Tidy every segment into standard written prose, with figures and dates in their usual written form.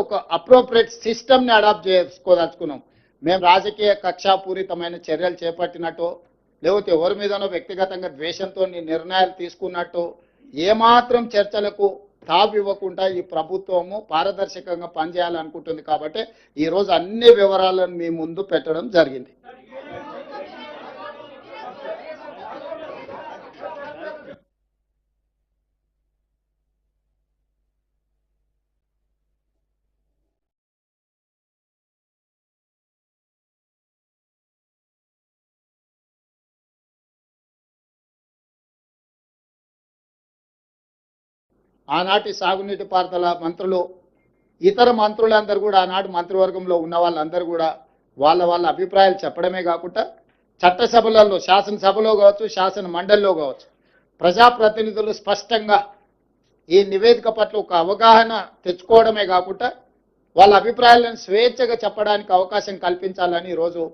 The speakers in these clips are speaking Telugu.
ఒక అప్రోప్రియేట్ సిస్టమ్ని అడాప్ట్ చేసుకోదలుచుకున్నాం. మేము రాజకీయ కక్షాపూరితమైన చర్యలు చేపట్టినట్టు, లేకపోతే ఎవరి మీదనో వ్యక్తిగతంగా ద్వేషంతో నిర్ణయాలు తీసుకున్నట్టు ఏమాత్రం చర్చలకు తావు ఇవ్వకుండా ఈ ప్రభుత్వము పారదర్శకంగా పనిచేయాలనుకుంటుంది. కాబట్టి ఈరోజు అన్ని వివరాలను మీ ముందు పెట్టడం జరిగింది. ఆనాటి సాగునీటి పారుదల మంత్రులు, ఇతర మంత్రులందరూ కూడా, ఆనాటి మంత్రివర్గంలో ఉన్న వాళ్ళందరూ కూడా వాళ్ళ అభిప్రాయాలు చెప్పడమే కాకుండా చట్టసభలలో, శాసనసభలో కావచ్చు, శాసన మండలిలో కావచ్చు, ప్రజాప్రతినిధులు స్పష్టంగా ఈ నివేదిక పట్ల ఒక అవగాహన తెచ్చుకోవడమే కాకుండా వాళ్ళ అభిప్రాయాలను స్వేచ్ఛగా చెప్పడానికి అవకాశం కల్పించాలని ఈరోజు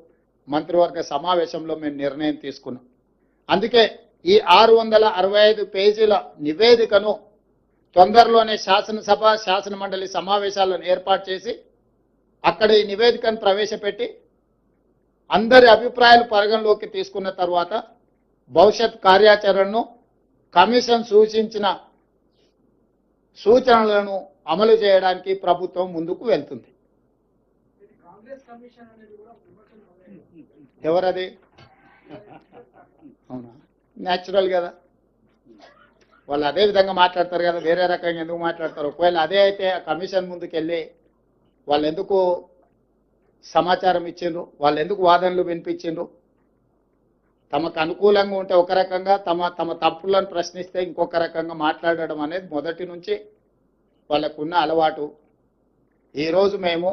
మంత్రివర్గ సమావేశంలో మేము నిర్ణయం తీసుకున్నాం. అందుకే ఈ 665 పేజీల నివేదికను తొందరలోనే శాసనసభ, శాసన మండలి సమావేశాలను ఏర్పాటు చేసి అక్కడ ఈ నివేదికను ప్రవేశపెట్టి అందరి అభిప్రాయాలు పరిగణలోకి తీసుకున్న తర్వాత భవిష్యత్ కార్యాచరణను, కమిషన్ సూచించిన సూచనలను అమలు చేయడానికి ప్రభుత్వం ముందుకు వెళ్తుంది. ఎవరది? అవునా, న్యాచురల్ కదా, వాళ్ళు అదే విధంగా మాట్లాడతారు కదా, వేరే రకంగా ఎందుకు మాట్లాడతారు? ఒకవేళ అదే అయితే ఆ కమిషన్ ముందుకెళ్ళి వాళ్ళు ఎందుకు సమాచారం ఇచ్చిండ్రు, వాళ్ళు ఎందుకు వాదనలు వినిపించిండ్రు? తమకు అనుకూలంగా ఉంటే ఒక రకంగా, తమ తప్పులను ప్రశ్నిస్తే ఇంకొక రకంగా మాట్లాడడం అనేది మొదటి నుంచి వాళ్ళకున్న అలవాటు. ఈరోజు మేము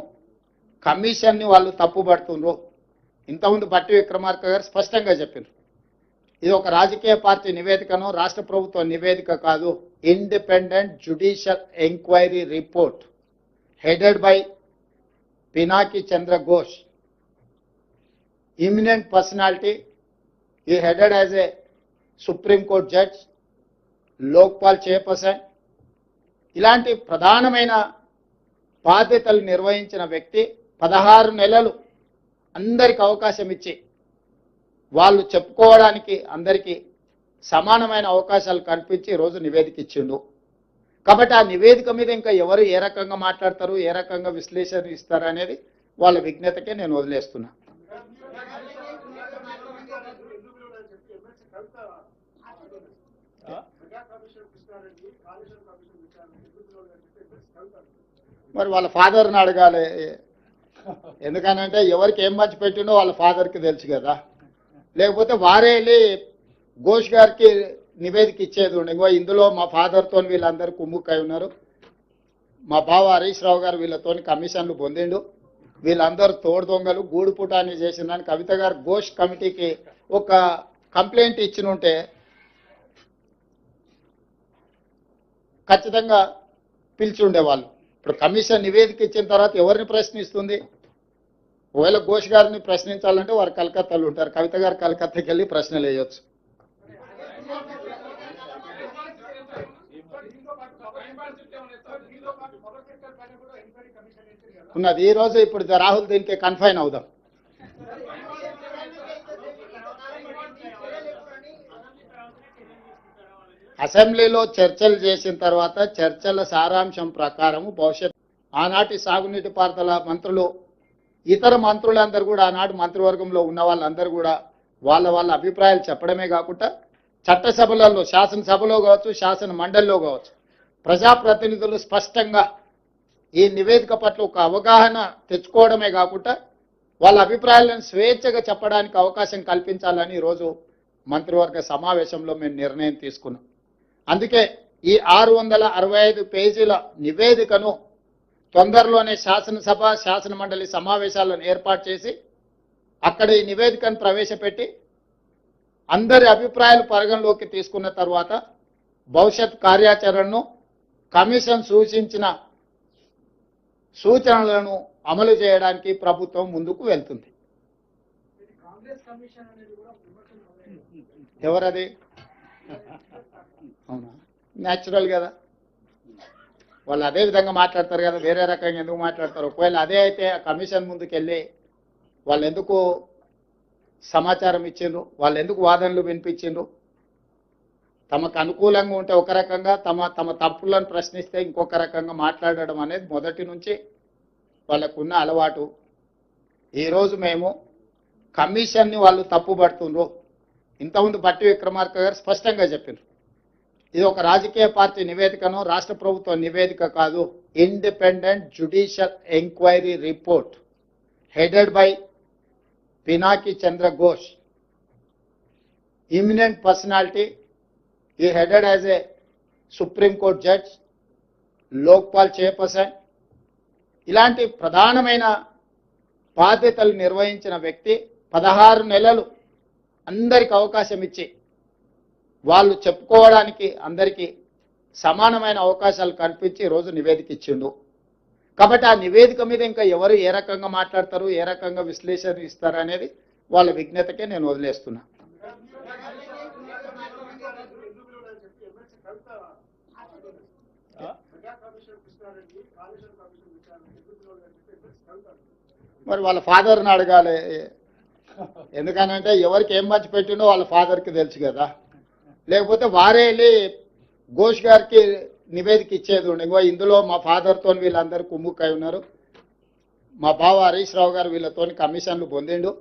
కమిషన్ని వాళ్ళు తప్పుపడుతుండ్రు. ఇంతకుముందు బట్టి విక్రమార్క గారు స్పష్టంగా చెప్పారు, ఇది ఒక రాజకీయ పార్టీ నివేదికను, రాష్ట్ర ప్రభుత్వ నివేదిక కాదు, independent judicial enquiry report headed by Pinaki Chandra Ghosh, eminent personality. ఈ headed as a supreme court judge, Lokpal chairperson, ఇలాంటి ప్రధానమైన బాధ్యతలు నిర్వహించిన వ్యక్తి 16 నెలలు అందరికి అవకాశం ఇచ్చి వాళ్ళు చెప్పుకోవడానికి అందరికీ సమానమైన అవకాశాలు కల్పించి ఈరోజు నివేదిక ఇచ్చిండు. కాబట్టి ఆ నివేదిక మీద ఇంకా ఎవరు ఏ రకంగా మాట్లాడతారు, ఏ రకంగా విశ్లేషణ ఇస్తారు అనేది వాళ్ళ విజ్ఞతకే నేను వదిలేస్తున్నా. మరి వాళ్ళ ఫాదర్ని అడగాలి. ఎందుకనంటే ఎవరికి ఏం మంచి పెట్టిండో వాళ్ళ ఫాదర్కి తెలుసు కదా. లేకపోతే వారే వెళ్ళి ఘోష్ గారికి నివేదిక ఇచ్చేది ఉండే, ఇంకో ఇందులో మా ఫాదర్తో వీళ్ళందరూ కుమ్ముక్కై ఉన్నారు, మా బావ హరీష్ రావు గారు వీళ్ళతో కమిషన్లు పొందిండు, వీళ్ళందరూ తోడు దొంగలు, గూడు పుటాన్ని చేసిందని కవిత గారు ఘోష్ కమిటీకి ఒక కంప్లైంట్ ఇచ్చినుంటే ఖచ్చితంగా పిలిచి ఉండేవాళ్ళు. ఇప్పుడు కమిషన్ నివేదిక ఇచ్చిన తర్వాత ఎవరిని ప్రశ్నిస్తుంది? ఒకవేళ ఘోష్ గారిని ప్రశ్నించాలంటే వారు కలకత్తాలో ఉంటారు, కవిత గారు కలకత్తాకి వెళ్ళి ప్రశ్నలు వేయొచ్చు. ఉన్నది ఈ రోజు. ఇప్పుడు రాహుల్ దీనికి కన్ఫైన్ అవుదాం. అసెంబ్లీలో చర్చలు చేసిన తర్వాత చర్చల సారాంశం ప్రకారం భవిష్యత్ ఆనాటి సాగునీటి పారుదల మంత్రులు, ఇతర మంత్రులందరూ కూడా, ఆనాటి మంత్రివర్గంలో ఉన్న వాళ్ళందరూ కూడా వాళ్ళ అభిప్రాయాలు చెప్పడమే కాకుండా చట్టసభలలో, శాసనసభలో కావచ్చు, శాసన మండలిలో కావచ్చు, ప్రజాప్రతినిధులు స్పష్టంగా ఈ నివేదిక పట్ల ఒక అవగాహన తెచ్చుకోవడమే కాకుండా వాళ్ళ అభిప్రాయాలను స్వేచ్ఛగా చెప్పడానికి అవకాశం కల్పించాలని ఈరోజు మంత్రివర్గ సమావేశంలో మేము నిర్ణయం తీసుకున్నాం. అందుకే ఈ 665 పేజీల నివేదికను తొందరలోనే శాసనసభ, శాసన మండలి సమావేశాలను ఏర్పాటు చేసి అక్కడ ఈ నివేదికను ప్రవేశపెట్టి అందరి అభిప్రాయాలు పరిగణలోకి తీసుకున్న తర్వాత భవిష్యత్ కార్యాచరణను, కమిషన్ సూచించిన సూచనలను అమలు చేయడానికి ప్రభుత్వం ముందుకు వెళ్తుంది. ఎవరది? అవునా, న్యాచురల్ కదా, వాళ్ళు అదే విధంగా మాట్లాడతారు కదా, వేరే రకంగా ఎందుకు మాట్లాడతారు? ఒకవేళ అదే అయితే ఆ కమిషన్ ముందుకెళ్ళి వాళ్ళు ఎందుకు సమాచారం ఇచ్చిండ్రు, వాళ్ళు ఎందుకు వాదనలు వినిపించిండ్రు? తమకు అనుకూలంగా ఉంటే ఒక రకంగా, తమ తమ తప్పులను ప్రశ్నిస్తే ఇంకొక రకంగా మాట్లాడడం అనేది మొదటి నుంచి వాళ్ళకున్న అలవాటు. ఈరోజు మేము కమిషన్ని వాళ్ళు తప్పుపడుతుండ్రు. ఇంతకుముందు బట్టి విక్రమార్క గారు స్పష్టంగా చెప్పారు, ఇది ఒక రాజకీయ పార్టీ నివేదికను, రాష్ట్ర ప్రభుత్వ నివేదిక కాదు, independent judicial enquiry report headed by Pinaki Chandra Ghosh, eminent personality. He headed as a Supreme Court judge, Lokpal chairperson. ఇలాంటి ప్రధానమైన బాధ్యతలు నిర్వహించిన వ్యక్తి 16 నెలలు అందరికి అవకాశం ఇచ్చి వాళ్ళు చెప్పుకోవడానికి అందరికీ సమానమైన అవకాశాలు కల్పించి ఈరోజు నివేదిక ఇచ్చిండు. కాబట్టి ఆ నివేదిక మీద ఇంకా ఎవరు ఏ రకంగా మాట్లాడతారు, ఏ రకంగా విశ్లేషణ ఇస్తారు అనేది వాళ్ళ విజ్ఞతకే నేను వదిలేస్తున్నా. మరి వాళ్ళ ఫాదర్ని అడగాలి, ఎందుకనంటే ఎవరికి ఏం మర్చి పెట్టిండో వాళ్ళ ఫాదర్కి తెలుసు కదా. లేకపోతే వారే వెళ్ళి ఘోష్ గారికి నివేదిక ఇచ్చేది ఉండే, ఇంకో ఇందులో మా ఫాదర్తో వీళ్ళందరూ కుమ్ముక్కై ఉన్నారు, మా బావ హరీష్ రావు గారు వీళ్ళతో కమిషన్లు పొందిండు,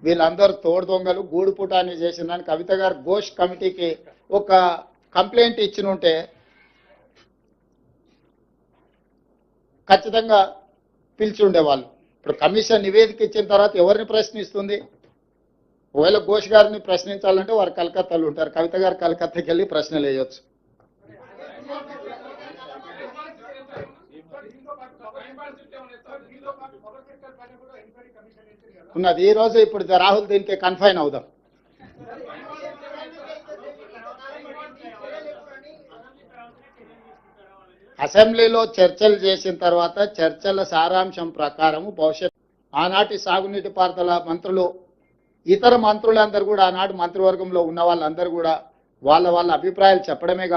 వీళ్ళందరూ తోడు దొంగలు గూడు పుటాన్ని చేసిందని కవిత గారు ఘోష్ కమిటీకి ఒక కంప్లైంట్ ఇచ్చిన ఉంటే ఖచ్చితంగా పిలిచి ఉండేవాళ్ళు. ఇప్పుడు కమిషన్ నివేదిక ఇచ్చిన తర్వాత ఎవరిని ప్రశ్నిస్తుంది? ఒకవేళ ఘోష్ గారిని ప్రశ్నించాలంటే వారు కలకత్తాలో ఉంటారు, కవిత గారు కలకత్తాకి వెళ్ళి ప్రశ్నలు వేయవచ్చు. ఉన్నది ఈ రోజు. ఇప్పుడు రాహుల్ దీనికి కన్ఫైన్ అవుదాం. అసెంబ్లీలో చర్చలు చేసిన తర్వాత చర్చల సారాంశం ప్రకారం భవిష్యత్ ఆనాటి సాగునీటి పారుదల మంత్రులు, ఇతర మంత్రులందరూ కూడా, ఆనాటి మంత్రివర్గంలో ఉన్న వాళ్ళందరూ కూడా వాళ్ళ అభిప్రాయాలు చెప్పడమే కాకుండా